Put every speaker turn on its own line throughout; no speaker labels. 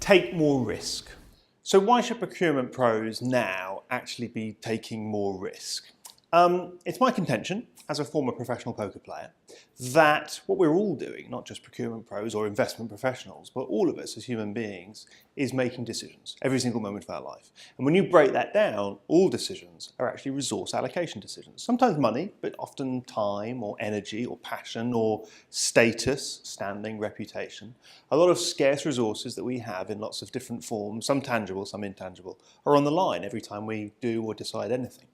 Take more risk. So why should procurement pros now actually be taking more risk? It's my contention, as a former professional poker player, that what we're all doing, not just procurement pros or investment professionals, but all of us as human beings, is making decisions every single moment of our life. And when you break that down, all decisions are actually resource allocation decisions. Sometimes money, but often time or energy or passion or status, standing, reputation. A lot of scarce resources that we have in lots of different forms, some tangible, some intangible, are on the line every time we do or decide anything.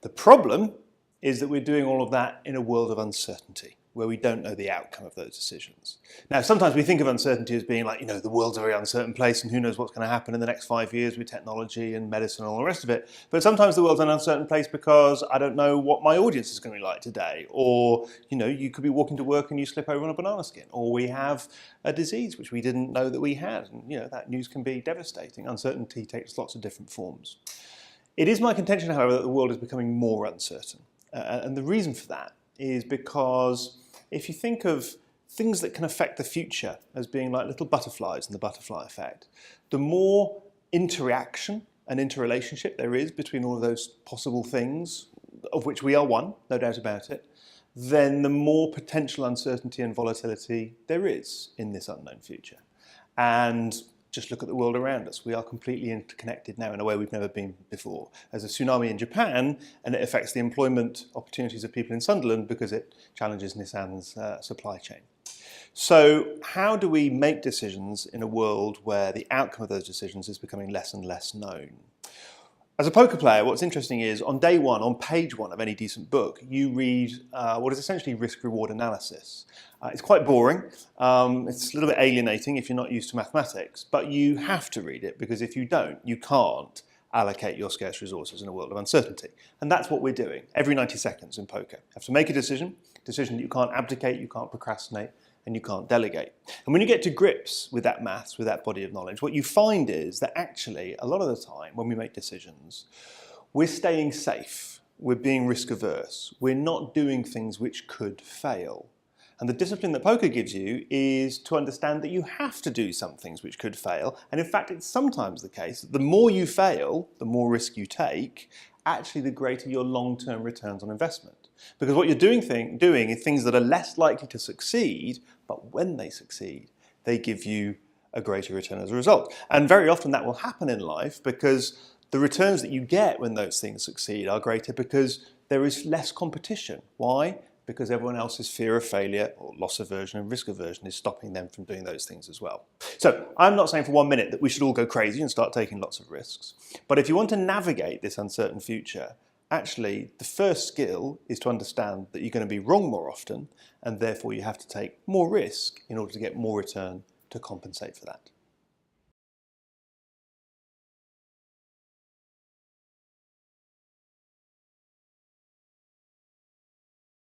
The problem is that we're doing all of that in a world of uncertainty, where we don't know the outcome of those decisions. Now, sometimes we think of uncertainty as being like, the world's a very uncertain place and who knows what's going to happen in the next 5 years with technology and medicine and all the rest of it. But sometimes the world's an uncertain place because I don't know what my audience is going to be like today. Or, you could be walking to work and you slip over on a banana skin. Or we have a disease which we didn't know that we had. And, that news can be devastating. Uncertainty takes lots of different forms. It is my contention, however, that the world is becoming more uncertain. And the reason for that is because if you think of things that can affect the future as being like little butterflies in the butterfly effect, the more interaction and interrelationship there is between all of those possible things, of which we are one, no doubt about it, then the more potential uncertainty and volatility there is in this unknown future. And just look at the world around us. We are completely interconnected now in a way we've never been before. There's a tsunami in Japan, and it affects the employment opportunities of people in Sunderland because it challenges Nissan's supply chain. So how do we make decisions in a world where the outcome of those decisions is becoming less and less known? As a poker player, what's interesting is on day one, on page one of any decent book, you read what is essentially risk-reward analysis. It's quite boring. It's a little bit alienating if you're not used to mathematics, but you have to read it because if you don't, you can't allocate your scarce resources in a world of uncertainty. And that's what we're doing every 90 seconds in poker. You have to make a decision that you can't abdicate, you can't procrastinate, and you can't delegate. And when you get to grips with that maths, with that body of knowledge, what you find is that actually, a lot of the time when we make decisions, we're staying safe, we're being risk averse, we're not doing things which could fail. And the discipline that poker gives you is to understand that you have to do some things which could fail. And in fact, it's sometimes the case that the more you fail, the more risk you take, actually the greater your long-term returns on investment. Because what you're doing is things that are less likely to succeed, but when they succeed, they give you a greater return as a result. And very often that will happen in life because the returns that you get when those things succeed are greater because there is less competition. Why? Because everyone else's fear of failure or loss aversion and risk aversion is stopping them from doing those things as well. So I'm not saying for 1 minute that we should all go crazy and start taking lots of risks. But if you want to navigate this uncertain future, actually the first skill is to understand that you're going to be wrong more often and therefore you have to take more risk in order to get more return to compensate for that.